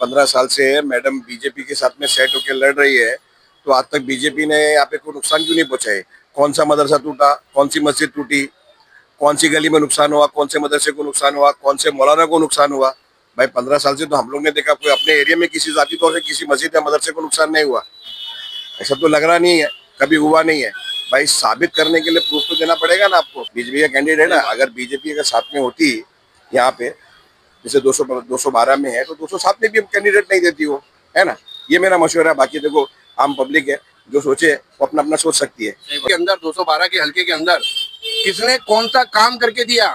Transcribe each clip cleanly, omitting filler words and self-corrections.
15 साल से madam BJP के साथ में सेट होकर लड़ रही है, तो आज तक बीजेपी ने यहाँ पे कोई नुकसान क्यों नहीं पहुंचाए? कौन सा मदरसा टूटा, कौन सी मस्जिद टूटी, कौन सी गली में नुकसान हुआ, कौन से मदरसे को नुकसान हुआ, कौन से मौलाना को नुकसान हुआ? भाई 15 साल से तो हम लोग ने देखा कोई अपने एरिया में किसी जाती तौर से किसी मस्जिद या मदरसे को नुकसान नहीं हुआ। ऐसा तो लग रहा नहीं है, कभी हुआ नहीं है। भाई साबित करने के लिए प्रूफ तो देना पड़ेगा ना आपको। बीजेपी का कैंडिडेट है ना, अगर बीजेपी अगर साथ में होती यहाँ पे, जैसे 212 में है, तो 207 में भी कैंडिडेट नहीं देती हो, है ना। ये मेरा मशवरा है। बाकी देखो आम पब्लिक है, जो सोचे वो अपना अपना सोच सकती है। के अंदर 212 के हल्के के अंदर किसने कौन सा काम करके दिया?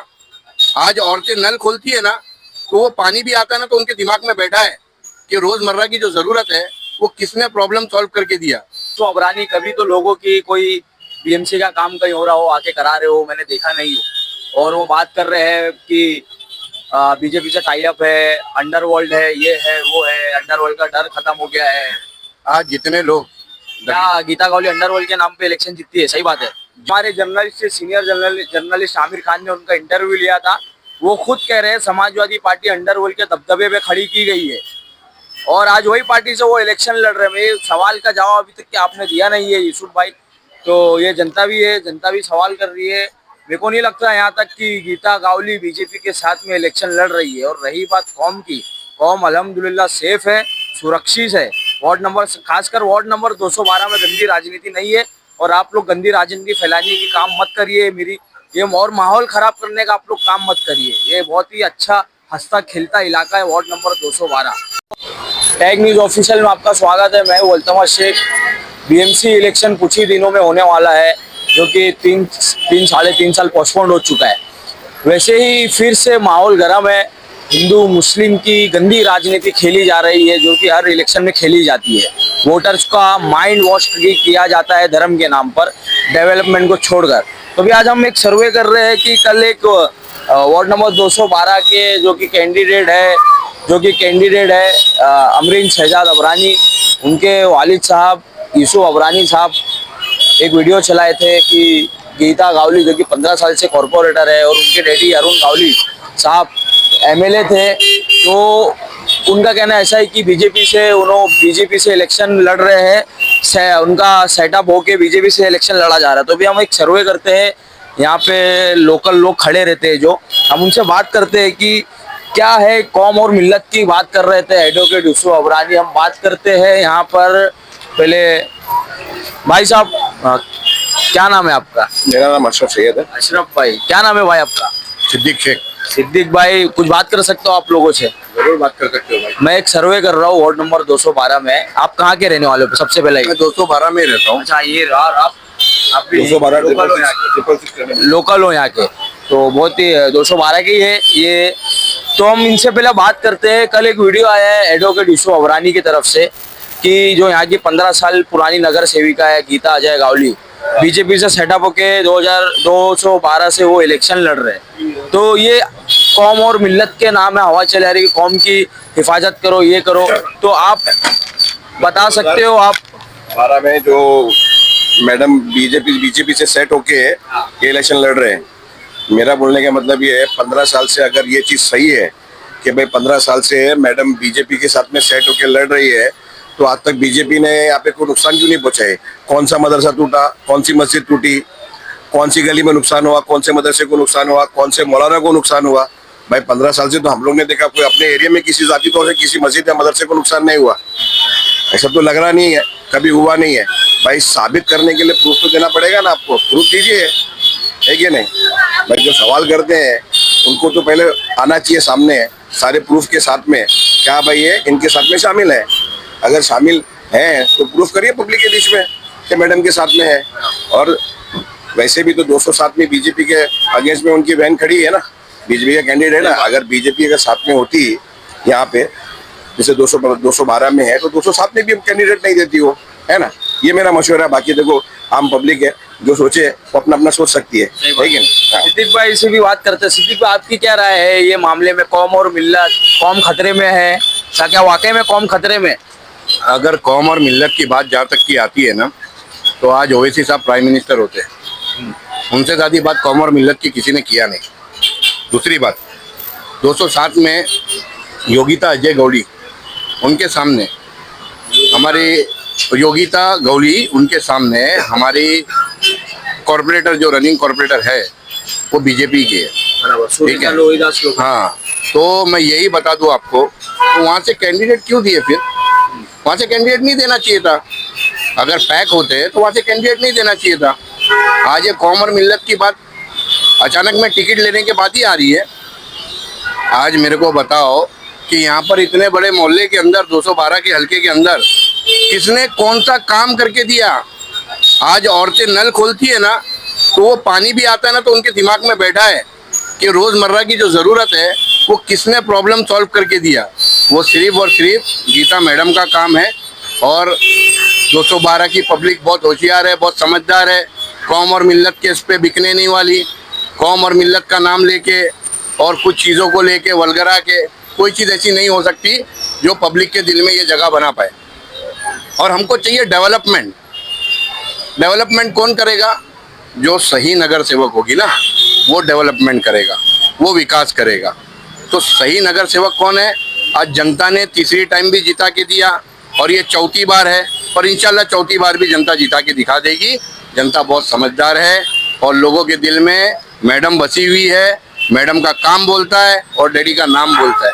आज औरतें नल खोलती है ना, तो वो पानी भी आता है ना, तो उनके दिमाग में बैठा है कि रोजमर्रा की जो जरूरत है वो किसने प्रॉब्लम सॉल्व करके दिया। तो अबरानी कभी तो लोगों की कोई बीएमसी का काम कहीं हो रहा हो, आके करा रहे हो, मैंने देखा नहीं हो। और वो बात कर रहे हैं कि बीजेपी से टाई अप है, अंडरवर्ल्ड है, ये है वो है, अंडरवर्ल्ड का डर खत्म हो गया है। आज जितने लोग क्या गीता गौली अंडरवर्ल्ड के नाम पे इलेक्शन जीतती है? सही बात है। हमारे जर्नलिस्ट से सीनियर जर्नलिस्ट आमिर खान ने उनका इंटरव्यू लिया था, वो खुद कह रहे हैं समाजवादी पार्टी अंडरवर्ल्ड के दबदबे पे खड़ी की गई है, और आज वही पार्टी से वो इलेक्शन लड़ रहे हैं। ये सवाल का जवाब अभी तक क्या आपने दिया नहीं है यूसुफ भाई, तो ये जनता भी है, जनता भी सवाल कर रही है। मेरे को नहीं लगता यहाँ तक कि गीता गावली बीजेपी के साथ में इलेक्शन लड़ रही है। और रही बात कौम की, कौम अल्हम्दुलिल्लाह सेफ है, सुरक्षित है। वार्ड नंबर, खासकर वार्ड नंबर 212 में गंदी राजनीति नहीं है, और आप लोग गंदी राजनीति फैलाने की काम मत करिए। मेरी ये और माहौल खराब करने का आप लोग काम मत करिए। ये बहुत ही अच्छा हंसता खेलता इलाका है ward number 212। Tag news official में आपका स्वागत है। मैं अल्तमश शेख। बीएमसी इलेक्शन कुछ ही दिनों में होने वाला है, जो कि साढ़े तीन साल पोस्टपोन्ड हो चुका है। वैसे ही फिर से माहौल गर्म है। हिंदू मुस्लिम की गंदी राजनीति खेली जा रही है, जो कि हर इलेक्शन में खेली जाती है। वोटर्स का माइंड वॉश किया जाता है धर्म के नाम पर, डेवलपमेंट को छोड़कर। तो भी आज हम एक सर्वे कर रहे हैं कि कल एक वार्ड नंबर 212 के जो कि कैंडिडेट है अमरीन शहजाद अबरानी, उनके वालिद साहब यूसुफ अबरानी साहब एक वीडियो चलाए थे कि गीता गावली जो कि 15 साल से कॉरपोरेटर है, और उनके डैडी अरुण गावली साहब एमएलए थे, तो उनका कहना ऐसा है कि बीजेपी से इलेक्शन लड़ रहे हैं, उनका सेटअप होके बीजेपी से इलेक्शन लड़ा जा रहा है। तो भी हम एक सर्वे करते हैं, यहाँ पे लोकल लोग खड़े रहते हैं, जो हम उनसे बात करते हैं कि क्या है। कौम और मिल्लत की बात कर रहे थे एडवोकेट यूसुफ अबरानी। हम बात करते हैं यहाँ पर। पहले भाई साहब, क्या नाम है आपका? मेरा नाम अशरफ सैयद है। अशरफ भाई, क्या नाम है भाई आपका? सिद्दीक शेख। सिद्दीक भाई, कुछ बात कर सकते हो आप लोगों से? जरूर बात कर सकते हो भाई। मैं एक सर्वे कर रहा हूँ वार्ड नंबर 212 में। आप कहाँ के रहने वाले हो सबसे पहले? मैं 212 में रहता हूँ। अच्छा, ये आप भी 212 लोकल हो यहाँ के, तो बहुत ही 212 के ही है ये। तो हम इनसे पहले बात करते हैं। कल एक वीडियो आया है एडवोकेट यूसुफ अबरानी की तरफ से कि जो यहाँ की 15 साल पुरानी नगर सेविका है गीता अजय गावली, बीजेपी से सेटअप होके 212 से वो इलेक्शन लड़ रहे हैं। तो ये कौम और मिल्लत के नाम है हवा चला रही, कौम की हिफाजत करो, ये करो। तो आप बता सकते हो, आप 12 में जो मैडम बीजेपी से सेट होके ये इलेक्शन लड़ रहे हैं, मेरा बोलने का मतलब ये है 15 साल से अगर ये चीज़ सही है कि भाई 15 साल से मैडम बीजेपी के साथ में सेट होके लड़ रही है, तो आज तक बीजेपी ने यहाँ पे कोई नुकसान क्यों नहीं पहुंचाए? कौन सा मदरसा टूटा, कौन सी मस्जिद टूटी, कौन सी गली में नुकसान हुआ, कौन से मदरसे को नुकसान हुआ, कौन से मौलाना को नुकसान हुआ? भाई 15 साल से तो हम लोग ने देखा कोई अपने एरिया में किसी जाती तौर से किसी मस्जिद या मदरसे को नुकसान नहीं हुआ। ऐसा तो लग रहा नहीं है, कभी हुआ नहीं है। भाई साबित करने के लिए प्रूफ तो देना पड़ेगा ना आपको। प्रूफ दीजिए, है कि नहीं? भाई जो सवाल करते हैं उनको तो पहले आना चाहिए सामने सारे प्रूफ के साथ में, क्या भाई ये इनके साथ में शामिल है? अगर शामिल है तो प्रूफ करिए पब्लिक के बीच में कि मैडम के साथ में है। और वैसे भी तो 207 में बीजेपी के अगेंस्ट में उनकी बहन खड़ी है ना, बीजेपी का कैंडिडेट है ना। अगर बीजेपी अगर साथ में होती यहाँ पे, जैसे 212 में है, तो 207 में भी कैंडिडेट नहीं देती हो, है ना। ये मेरा मशवरा है। बाकी देखो आम पब्लिक है, जो सोचे वो अपना अपना सोच सकती है कि नहीं? सिद्दीक भाई से भी बात करते हैं। सिद्दीक भाई, आपकी क्या राय है ये मामले में? कौम और मिल्लत, कौम खतरे में है, क्या वाकई में कौम खतरे में? अगर कौम और मिल्लत की बात जहाँ तक की आती है ना, तो आज ओवैसी साहब प्राइम मिनिस्टर होते हैं। उनसे ज़्यादा बात कौम और मिल्लत की किसी ने किया नहीं। दूसरी बात, 207 में योगिता अजय गौड़ी उनके सामने हमारी योगिता गौली, उनके सामने हमारी कॉर्पोरेटर जो रनिंग कॉर्पोरेटर है वो बीजेपी की है। ठीक है। लोहिदास लोग हाँ, तो मैं यही बता दूं आपको, तो वहाँ से कैंडिडेट क्यों दिए फिर? वहाँ से कैंडिडेट नहीं देना चाहिए था। अगर पैक होते तो वहाँ से कैंडिडेट नहीं देना चाहिए था। आज ये कौम और मिल्लत की बात अचानक में टिकट लेने के बाद ही आ रही है। आज मेरे को बताओ कि यहाँ पर इतने बड़े मोहल्ले के अंदर 212 के हल्के के अंदर किसने कौन सा काम करके दिया? आज औरतें नल खोलती है ना, तो वो पानी भी आता है ना, तो उनके दिमाग में बैठा है कि रोज़मर्रा की जो ज़रूरत है वो किसने प्रॉब्लम सॉल्व करके दिया? वो सिर्फ और सिर्फ गीता मैडम का काम है। और 212 की पब्लिक बहुत होशियार है, बहुत समझदार है। कौम और मिल्लत के इस पे बिकने नहीं वाली। कौम और मिल्लत का नाम लेके और कुछ चीज़ों को लेके वलगरा के कोई चीज़ ऐसी नहीं हो सकती जो पब्लिक के दिल में ये जगह बना पाए। और हमको चाहिए डेवलपमेंट। डेवलपमेंट कौन करेगा? जो सही नगर सेवक होगी ना, वो डेवलपमेंट करेगा, वो विकास करेगा। तो सही नगर सेवक कौन है? आज जनता ने तीसरी टाइम भी जिता के दिया और ये चौथी बार है, और इंशाल्लाह चौथी बार भी जनता जिता के दिखा देगी। जनता बहुत समझदार है और लोगों के दिल में मैडम बसी हुई है। मैडम का काम बोलता है और डैडी का नाम बोलता है।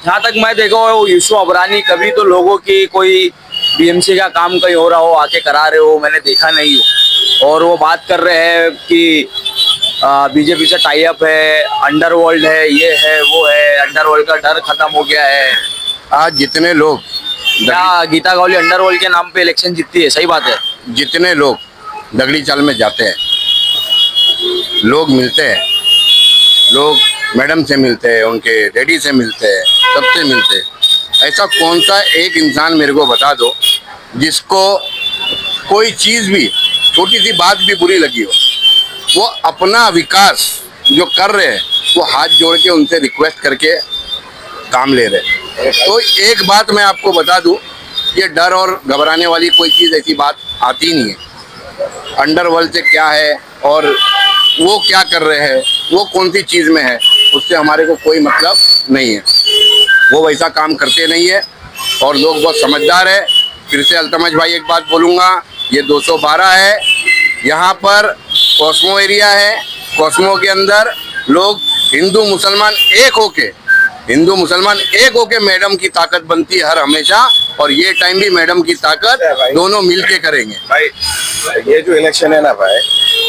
जहाँ तक मैं देखा हूँ यूसुफ अबरानी कभी तो लोगों की कोई बीएमसी का काम कहीं हो रहा हो आके करा रहे हो मैंने देखा नहीं हो। और वो बात कर रहे हैं कि बीजेपी से टाई अप है, अंडरवर्ल्ड है, ये है वो है, अंडरवर्ल्ड का डर खत्म हो गया है। आज जितने लोग क्या गीता गौली अंडरवर्ल्ड के नाम पे इलेक्शन जीतती है? सही बात है। जितने लोग दगड़ी चाल में जाते हैं, लोग मिलते हैं, लोग मैडम से मिलते हैं, उनके डैडी से मिलते हैं, सबसे मिलते हैं। ऐसा कौन सा एक इंसान मेरे को बता दो जिसको कोई चीज़ भी, छोटी सी बात भी बुरी लगी हो, वो अपना विकास जो कर रहे हैं वो हाथ जोड़ के उनसे रिक्वेस्ट करके काम ले रहे हैं। तो एक बात मैं आपको बता दूं, ये डर और घबराने वाली कोई चीज़ ऐसी बात आती नहीं है। अंडरवर्ल्ड से क्या है और वो क्या कर रहे हैं, वो कौन सी चीज़ में है, उससे हमारे को कोई मतलब नहीं है। वो वैसा काम करते नहीं है और लोग बहुत समझदार है। फिर से अल्तमज भाई एक बात बोलूँगा, ये 212 है, यहाँ पर कॉस्मो एरिया है। कॉस्मो के अंदर लोग हिंदू मुसलमान एक होके मैडम की ताकत बनती है हर हमेशा। और ये टाइम भी मैडम की ताकत दोनों मिलके करेंगे। भाई ये जो इलेक्शन है ना भाई,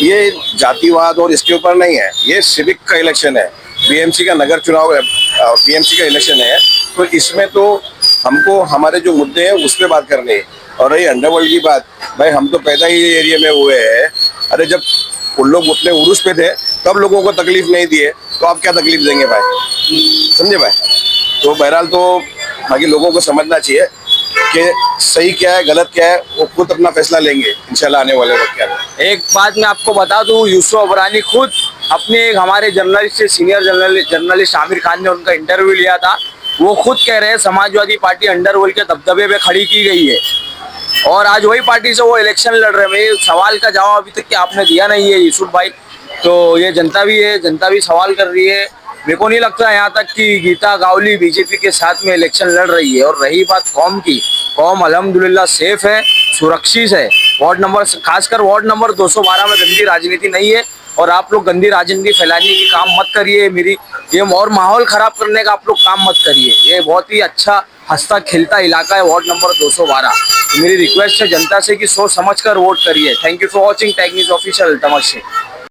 ये जातिवाद और इसके ऊपर नहीं है, ये सिविक का इलेक्शन है। बीएमसी का नगर चुनाव है, बीएमसी का इलेक्शन है। तो इसमें तो हमको हमारे जो मुद्दे हैं उस पर बात करनी है। और रही अंडरवर्ल्ड की बात, भाई हम तो पैदा ही एरिया में हुए हैं। अरे जब उन लोग उतने उरूस पे थे तब लोगों को तकलीफ नहीं दिए, तो आप क्या तकलीफ देंगे भाई? समझे भाई? तो बहरहाल तो बाकी लोगों को समझना चाहिए कि सही क्या है गलत क्या है, वो खुद अपना फैसला लेंगे इंशाल्लाह आने वाले वक्त। क्या एक बात मैं आपको बता दूं, यूसुफ अबरानी खुद अपने एक हमारे जर्नलिस्ट से सीनियर जर्नलिस्ट आमिर खान ने उनका इंटरव्यू लिया था। वो खुद कह रहे हैं समाजवादी पार्टी अंडरवर्ल्ड के दबदबे पे खड़ी की गई है और आज वही पार्टी से वो इलेक्शन लड़ रहे हैं। मेरे सवाल का जवाब अभी तक कि आपने दिया नहीं है यूसुफ भाई। तो ये जनता भी सवाल कर रही है। मेरे को नहीं लगता यहाँ तक कि गीता गावली बीजेपी के साथ में इलेक्शन लड़ रही है। और रही बात कौम की, कौम अल्हम्दुलिल्लाह सेफ है, सुरक्षित है। खासकर वार्ड नंबर 212 में गंदी राजनीति नहीं है। और आप लोग गंदी राजनीति फैलाने की काम मत करिए, ये और माहौल खराब करने का आप लोग काम मत करिए। ये बहुत ही अच्छा हंसता खेलता इलाका है वार्ड नंबर 212। तो मेरी रिक्वेस्ट है जनता से कि सोच समझ कर वोट करिए। Thank you for watching tech news official तमस से।